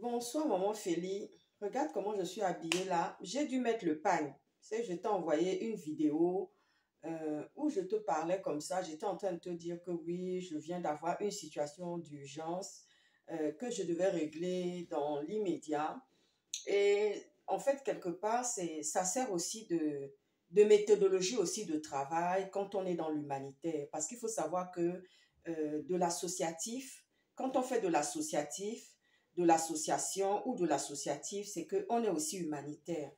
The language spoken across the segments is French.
Bonsoir, maman Félie. Regarde comment je suis habillée là. J'ai dû mettre le pagne. C'est, je t'ai envoyé une vidéo où je te parlais comme ça. J'étais en train de te dire que oui, je viens d'avoir une situation d'urgence que je devais régler dans l'immédiat. Et en fait, quelque part, ça sert aussi de méthodologie aussi de travail quand on est dans l'humanitaire. Parce qu'il faut savoir que de l'associatif, quand on fait de l'association ou de l'associatif, c'est qu'on est aussi humanitaire.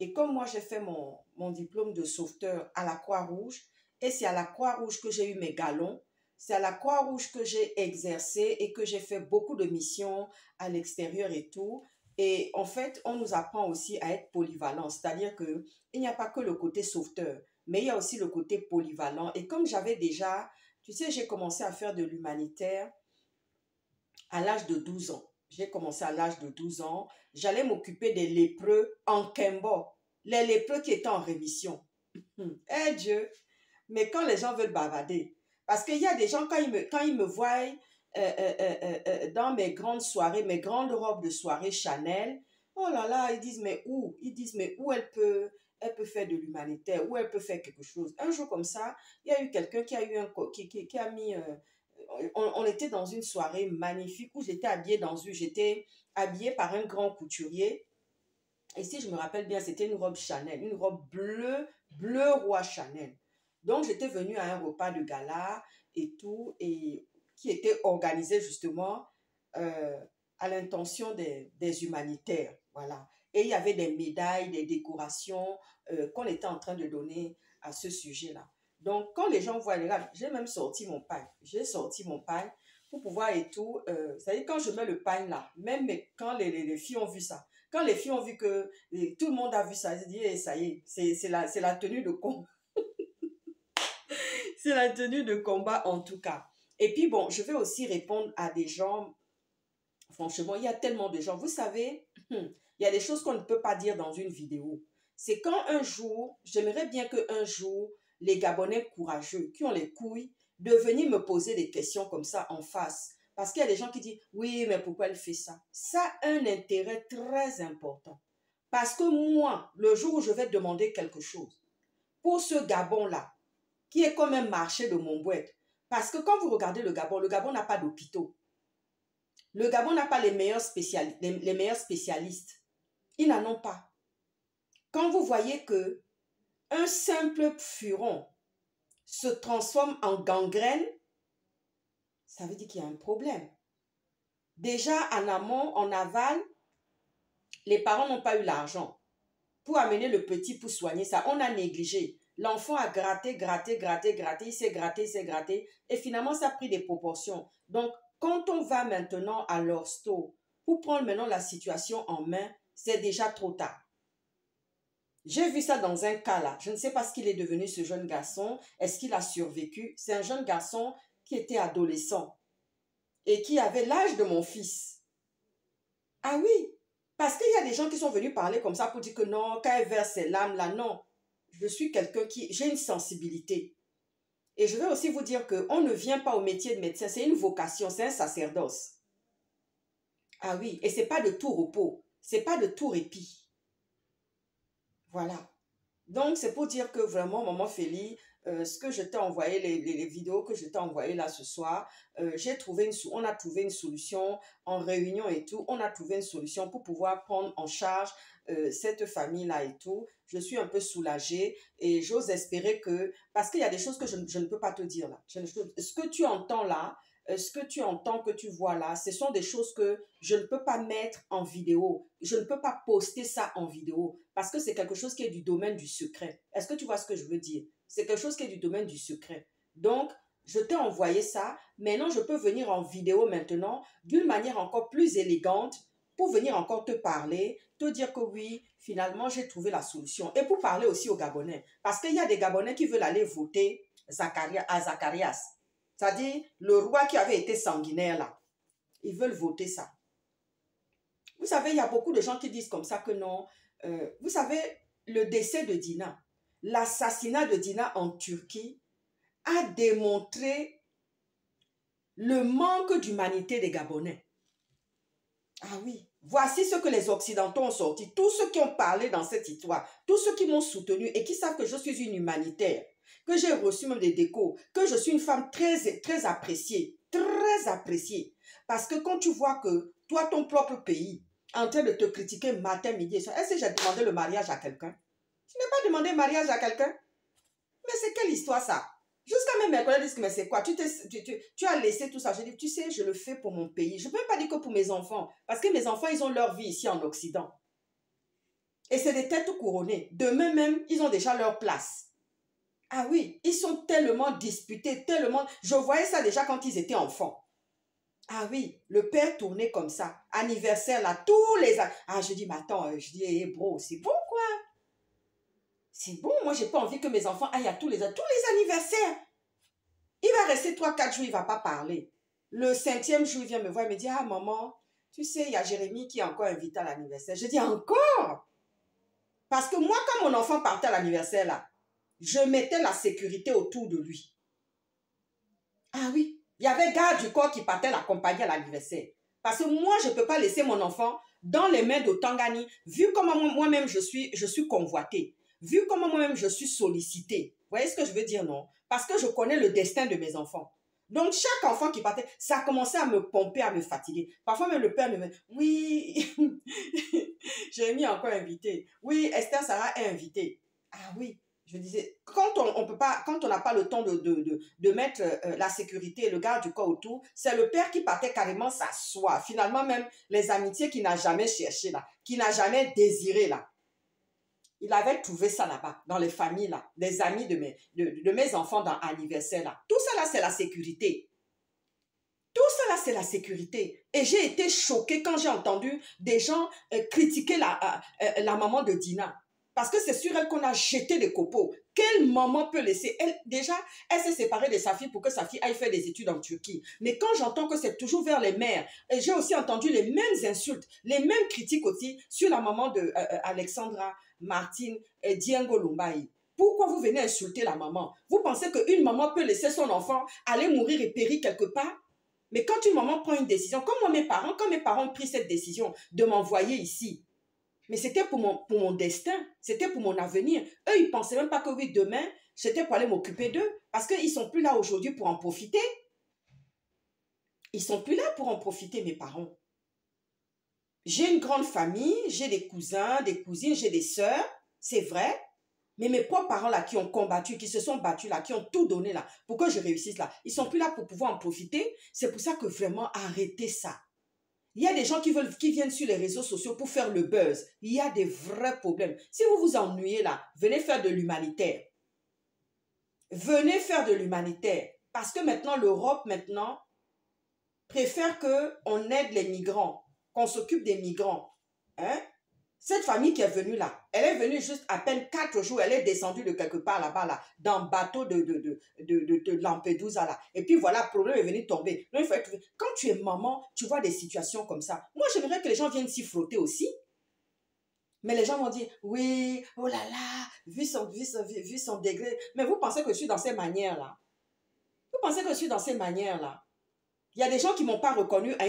Et comme moi, j'ai fait mon diplôme de sauveteur à la Croix-Rouge, et c'est à la Croix-Rouge que j'ai eu mes galons, c'est à la Croix-Rouge que j'ai exercé et que j'ai fait beaucoup de missions à l'extérieur et tout. Et en fait, on nous apprend aussi à être polyvalent, c'est-à-dire que il n'y a pas que le côté sauveteur, mais il y a aussi le côté polyvalent. Et comme j'avais déjà, tu sais, j'ai commencé à faire de l'humanitaire à l'âge de 12 ans. J'ai commencé à l'âge de 12 ans. J'allais m'occuper des lépreux en Kembo, les lépreux qui étaient en rémission. Eh Dieu! Mais quand les gens veulent bavarder, parce qu'il y a des gens, quand ils me voient dans mes grandes soirées, mes grandes robes de soirée Chanel, oh là là, ils disent, mais où? Ils disent, mais où elle peut faire de l'humanitaire, où elle peut faire quelque chose. Un jour comme ça, il y a eu quelqu'un qui a eu qui a mis... on était dans une soirée magnifique où j'étais habillée par un grand couturier. Et si je me rappelle bien, c'était une robe Chanel, une robe bleu roi Chanel. Donc, j'étais venue à un repas de gala et tout, et qui était organisé justement euh, à l'intention des humanitaires. Voilà. Et il y avait des médailles, des décorations qu'on était en train de donner à ce sujet-là. Donc, quand les gens voient, regarde, j'ai même sorti mon pagne. J'ai sorti mon pagne pour pouvoir et tout. C'est-à-dire, quand je mets le pagne là, même quand les filles ont vu ça, quand les filles ont vu que tout le monde a vu ça, ils se disent, eh, ça y est, c'est la tenue de combat. C'est la tenue de combat en tout cas. Et puis bon, je vais aussi répondre à des gens. Franchement, il y a tellement de gens. Vous savez, il y a des choses qu'on ne peut pas dire dans une vidéo. C'est quand un jour, j'aimerais bien qu'un jour, les Gabonais courageux qui ont les couilles de venir me poser des questions comme ça en face. Parce qu'il y a des gens qui disent, oui, mais pourquoi elle fait ça? Ça a un intérêt très important. Parce que moi, le jour où je vais demander quelque chose, pour ce Gabon-là, qui est comme un marché de Montbouette, parce que quand vous regardez le Gabon n'a pas d'hôpitaux. Le Gabon n'a pas les meilleurs spécialistes. Ils n'en ont pas. Quand vous voyez que un simple furon se transforme en gangrène, ça veut dire qu'il y a un problème. Déjà, en amont, en aval, les parents n'ont pas eu l'argent pour amener le petit pour soigner ça. On a négligé. L'enfant a gratté, il s'est gratté, et finalement, ça a pris des proportions. Donc, quand on va maintenant à l'hosto pour prendre maintenant la situation en main, c'est déjà trop tard. J'ai vu ça dans un cas là. Je ne sais pas ce qu'il est devenu, ce jeune garçon. Est-ce qu'il a survécu? C'est un jeune garçon qui était adolescent et qui avait l'âge de mon fils. Ah oui, parce qu'il y a des gens qui sont venus parler comme ça pour dire que non, quand elle verse ses larmes là, non. Je suis quelqu'un j'ai une sensibilité. Et je vais aussi vous dire qu'on ne vient pas au métier de médecin, c'est une vocation, c'est un sacerdoce. Ah oui, et c'est pas de tout repos, c'est pas de tout répit. Voilà. Donc, c'est pour dire que vraiment, maman Félie, ce que je t'ai envoyé, les vidéos que je t'ai envoyées là ce soir, on a trouvé une solution en réunion et tout. On a trouvé une solution pour pouvoir prendre en charge cette famille-là et tout. Je suis un peu soulagée et j'ose espérer que, parce qu'il y a des choses que je ne peux pas te dire là. Ce que tu entends là, ce que tu entends, que tu vois là, ce sont des choses que je ne peux pas mettre en vidéo. Je ne peux pas poster ça en vidéo parce que c'est quelque chose qui est du domaine du secret. Est-ce que tu vois ce que je veux dire? C'est quelque chose qui est du domaine du secret. Donc, je t'ai envoyé ça. Maintenant, je peux venir en vidéo maintenant d'une manière encore plus élégante pour venir encore te parler, te dire que oui, finalement, j'ai trouvé la solution. Et pour parler aussi aux Gabonais. Parce qu'il y a des Gabonais qui veulent aller voter à Zacharias. C'est-à-dire le roi qui avait été sanguinaire là. Ils veulent voter ça. Vous savez, il y a beaucoup de gens qui disent comme ça que non. Vous savez, le décès de Dina, l'assassinat de Dina en Turquie a démontré le manque d'humanité des Gabonais. Ah oui, voici ce que les Occidentaux ont sorti. Tous ceux qui ont parlé dans cette histoire, tous ceux qui m'ont soutenu et qui savent que je suis une humanitaire, que j'ai reçu même des décos, que je suis une femme très appréciée, très appréciée. Parce que quand tu vois que toi, ton propre pays, en train de te critiquer matin, midi et soir, est-ce que j'ai demandé le mariage à quelqu'un? Je n'ai pas demandé le mariage à quelqu'un. Mais c'est quelle histoire ça? Jusqu'à même mes collègues disent que mais c'est quoi? Tu as laissé tout ça. Je dis, tu sais, je le fais pour mon pays. Je ne peux pas dire que pour mes enfants. Parce que mes enfants, ils ont leur vie ici en Occident. Et c'est des têtes couronnées. Demain même, ils ont déjà leur place. Ah oui, ils sont tellement disputés, tellement... Je voyais ça déjà quand ils étaient enfants. Ah oui, le père tournait comme ça. Anniversaire là, tous les... Ah, je dis, mais attends, je dis, hey, bro, c'est bon quoi? C'est bon, moi, j'ai pas envie que mes enfants aillent à tous les anniversaires. Il va rester 3, 4 jours, il ne va pas parler. Le 5e jour, il vient me voir et me dit, ah maman, tu sais, il y a Jérémy qui est encore invité à l'anniversaire. Je dis, encore? Parce que moi, quand mon enfant partait à l'anniversaire, là, je mettais la sécurité autour de lui. Ah oui, il y avait garde du corps qui partait l'accompagner à l'anniversaire. Parce que moi, je ne peux pas laisser mon enfant dans les mains d'Otangani, vu comment moi-même je suis convoitée, vu comment moi-même je suis sollicitée. Vous voyez ce que je veux dire, non? Parce que je connais le destin de mes enfants. Donc, chaque enfant qui partait, ça a commencé à me pomper, à me fatiguer. Parfois, même le père me dit, oui, Jérémy est encore invité. Oui, Esther Sarah est invitée. Ah oui, je disais, quand on peut pas, quand on n'a pas le temps de mettre la sécurité et le garde du corps autour, c'est le père qui partait carrément s'asseoir. Finalement, même les amitiés qu'il n'a jamais cherché là, qu'il n'a jamais désiré là. Il avait trouvé ça là-bas, dans les familles là, des amis de mes enfants dans l'anniversaire là. Tout ça là, c'est la sécurité. Tout ça là, c'est la sécurité. Et j'ai été choquée quand j'ai entendu des gens critiquer la maman de Dina. Parce que c'est sur elle qu'on a jeté des copeaux. Quelle maman peut laisser? Déjà, elle s'est séparée de sa fille pour que sa fille aille faire des études en Turquie. Mais quand j'entends que c'est toujours vers les mères, et j'ai aussi entendu les mêmes insultes, les mêmes critiques aussi sur la maman de Alexandra, Martine et Diengo Lumbaï. Pourquoi vous venez insulter la maman? Vous pensez qu'une maman peut laisser son enfant aller mourir et périr quelque part? Mais quand une maman prend une décision, comme moi, quand mes parents ont pris cette décision de m'envoyer ici, mais c'était pour mon destin, c'était pour mon avenir. Eux, ils ne pensaient même pas que oui, demain, c'était pour aller m'occuper d'eux, parce qu'ils ne sont plus là aujourd'hui pour en profiter. Ils ne sont plus là pour en profiter, mes parents. J'ai une grande famille, j'ai des cousins, des cousines, j'ai des sœurs, c'est vrai. Mais mes propres parents là qui ont combattu, qui se sont battus là, qui ont tout donné là, pour que je réussisse là, ils sont plus là pour pouvoir en profiter. C'est pour ça que vraiment arrêtez ça. Il y a des gens qui viennent sur les réseaux sociaux pour faire le buzz. Il y a des vrais problèmes. Si vous vous ennuyez là, venez faire de l'humanitaire. Venez faire de l'humanitaire. Parce que maintenant, l'Europe préfère qu'on aide les migrants, qu'on s'occupe des migrants. Hein? Cette famille qui est venue là, elle est venue juste à peine 4 jours, elle est descendue de quelque part là-bas, là, dans le bateau de Lampedusa là. Et puis voilà, le problème est venu tomber. Donc, il faut être... Quand tu es maman, tu vois des situations comme ça. Moi, j'aimerais que les gens viennent s'y frotter aussi. Mais les gens vont dire, oui, oh là là, vu son degré. Mais vous pensez que je suis dans ces manières-là? Vous pensez que je suis dans ces manières-là? Il y a des gens qui ne m'ont pas reconnu à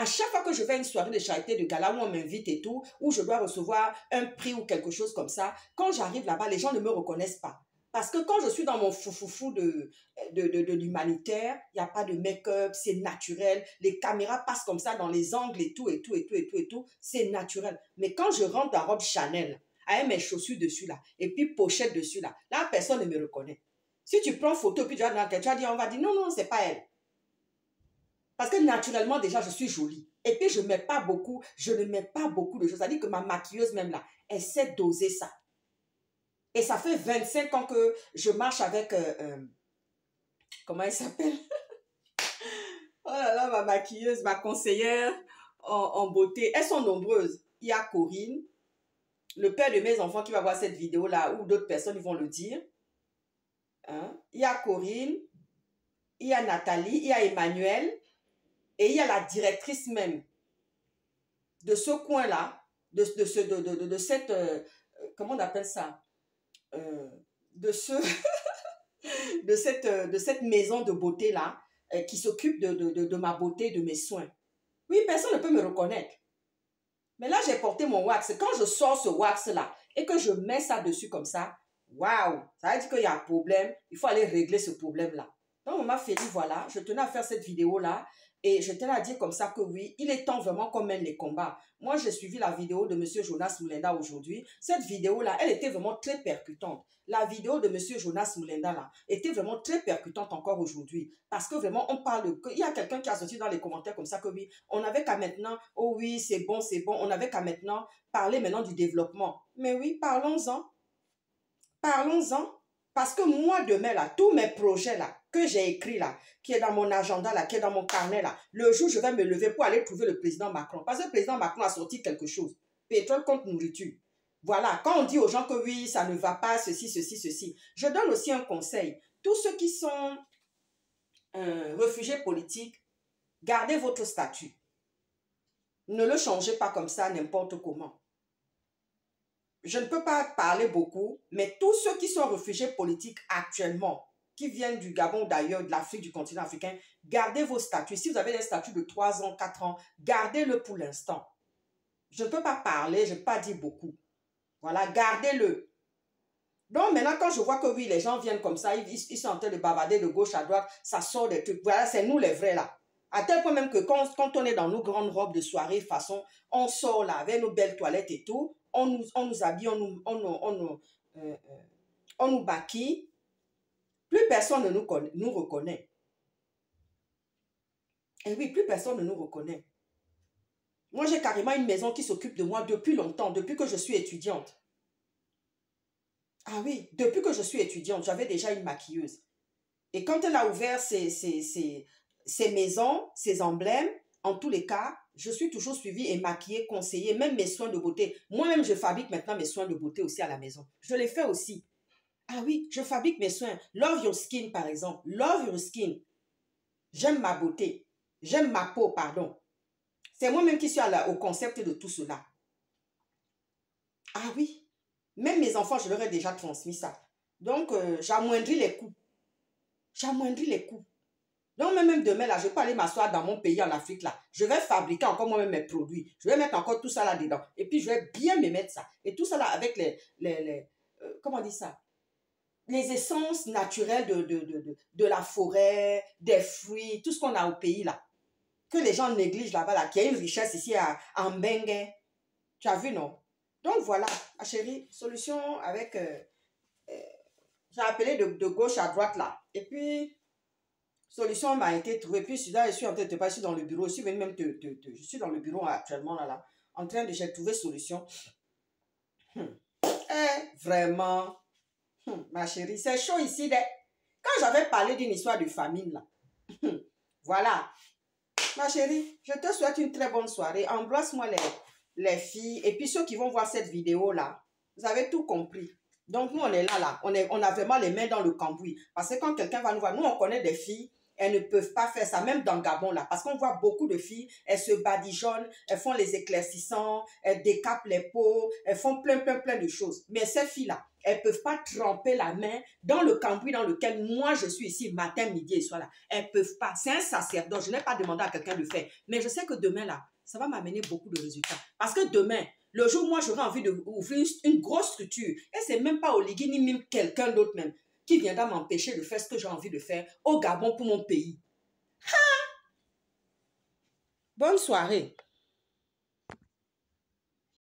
chaque fois que je vais à une soirée de charité de gala où on m'invite et tout, où je dois recevoir un prix ou quelque chose comme ça. Quand j'arrive là-bas, les gens ne me reconnaissent pas. Parce que quand je suis dans mon foufoufou de l'humanitaire, il n'y a pas de make-up, c'est naturel. Les caméras passent comme ça dans les angles et tout, et tout, et tout, et tout, et tout. C'est naturel. Mais quand je rentre dans robe Chanel, avec mes chaussures dessus là, et puis pochette dessus là, là, personne ne me reconnaît. Si tu prends photo, puis tu vas dire, on va dire, non, non, c'est pas elle. Parce que naturellement, déjà, je suis jolie. Et puis, je ne mets pas beaucoup de choses. C'est-à-dire que ma maquilleuse, même là, elle sait doser ça. Et ça fait 25 ans que je marche avec... comment elle s'appelle? Oh là là, ma maquilleuse, ma conseillère en beauté. Elles sont nombreuses. Il y a Corinne, le père de mes enfants qui va voir cette vidéo-là, ou d'autres personnes ils vont le dire. Hein? Il y a Corinne, il y a Nathalie, il y a Emmanuel. Et il y a la directrice même de ce coin-là, de cette, comment on appelle ça, de cette maison de beauté-là, qui s'occupe de ma beauté, de mes soins. Oui, personne ne peut me reconnaître. Mais là, j'ai porté mon wax. Quand je sors ce wax-là et que je mets ça dessus comme ça, waouh, ça veut dire qu'il y a un problème. Il faut aller régler ce problème-là. Donc, maman Félix, voilà, je tenais à faire cette vidéo-là et je tenais à dire comme ça que oui, il est temps vraiment qu'on mène les combats. Moi, j'ai suivi la vidéo de M. Jonas Moulenda aujourd'hui. Cette vidéo-là, elle était vraiment très percutante. La vidéo de M. Jonas Moulenda, là, était vraiment très percutante encore aujourd'hui. Parce que vraiment, on parle de... Il y a quelqu'un qui a sorti dans les commentaires comme ça que oui, on n'avait qu'à maintenant, oh oui, c'est bon, on n'avait qu'à maintenant parler maintenant du développement. Mais oui, parlons-en. Parlons-en. Parce que moi, demain, là, tous mes projets, là, que j'ai écrits, là, qui est dans mon agenda, là, qui est dans mon carnet, là, le jour, je vais me lever pour aller trouver le président Macron. Parce que le président Macron a sorti quelque chose. Pétrole contre nourriture. Voilà. Quand on dit aux gens que oui, ça ne va pas, ceci, ceci, ceci. Je donne aussi un conseil. Tous ceux qui sont réfugiés politiques, gardez votre statut. Ne le changez pas comme ça, n'importe comment. Je ne peux pas parler beaucoup, mais tous ceux qui sont réfugiés politiques actuellement, qui viennent du Gabon, d'ailleurs, de l'Afrique, du continent africain, gardez vos statuts. Si vous avez un statut de 3 ans, 4 ans, gardez-le pour l'instant. Je ne peux pas parler, je ne peux pas dire beaucoup. Voilà, gardez-le. Donc maintenant, quand je vois que oui, les gens viennent comme ça, ils sont en train de bavarder de gauche à droite, ça sort des trucs. Voilà, c'est nous les vrais là. À tel point même que quand on est dans nos grandes robes de soirée, façon, on sort là avec nos belles toilettes et tout, on nous habille, on nous maquille, plus personne ne nous reconnaît. Et oui, plus personne ne nous reconnaît. Moi, j'ai carrément une maison qui s'occupe de moi depuis longtemps, depuis que je suis étudiante. Ah oui, depuis que je suis étudiante, j'avais déjà une maquilleuse. Et quand elle a ouvert ses maisons, ses emblèmes, en tous les cas, je suis toujours suivie et maquillée, conseillée, même mes soins de beauté. Moi-même, je fabrique maintenant mes soins de beauté aussi à la maison. Je les fais aussi. Ah oui, je fabrique mes soins. Love Your Skin, par exemple. Love Your Skin. J'aime ma beauté. J'aime ma peau, pardon. C'est moi-même qui suis au concept de tout cela. Ah oui. Même mes enfants, je leur ai déjà transmis ça. Donc, j'amoindris les coûts. J'amoindris les coûts. Donc, même demain, là, je peux aller m'asseoir dans mon pays en Afrique, là. Je vais fabriquer encore moi-même mes produits. Je vais mettre encore tout ça là-dedans. Et puis, je vais bien me mettre ça. Et tout ça là avec comment on dit ça? Les essences naturelles de la forêt, des fruits, tout ce qu'on a au pays, là. Que les gens négligent là-bas, là. Qu'il y a une richesse ici en Bengue. Tu as vu, non? Donc, voilà, ma chérie, solution avec... j'ai appelé de gauche à droite, là. Et puis... Solution m'a été trouvée. Puis je suis en train de te passer dans le bureau. Je suis venue même je suis dans le bureau actuellement là. En train de j'ai trouvé solution. Vraiment. Ma chérie, c'est chaud ici. Quand j'avais parlé d'une histoire de famine là. Voilà. Ma chérie, je te souhaite une très bonne soirée. Embrasse-moi les filles. Et puis ceux qui vont voir cette vidéo là, vous avez tout compris. Donc nous on est là. On a vraiment les mains dans le cambouis. Parce que quand quelqu'un va nous voir, nous on connaît des filles. Elles ne peuvent pas faire ça, même dans Gabon, là. Parce qu'on voit beaucoup de filles, elles se badigeonnent, elles font les éclaircissants, elles décapent les peaux, elles font plein de choses. Mais ces filles-là, elles ne peuvent pas tremper la main dans le cambouis dans lequel moi, je suis ici, matin, midi et soir, là. Elles ne peuvent pas. C'est un sacerdoce. Je n'ai pas demandé à quelqu'un de le faire. Mais je sais que demain, là, ça va m'amener beaucoup de résultats. Parce que demain, le jour où moi, j'aurai envie d'ouvrir une grosse structure, et c'est même pas Oligui, ni même quelqu'un d'autre même, qui viendra m'empêcher de faire ce que j'ai envie de faire au Gabon pour mon pays. Ha! Bonne soirée.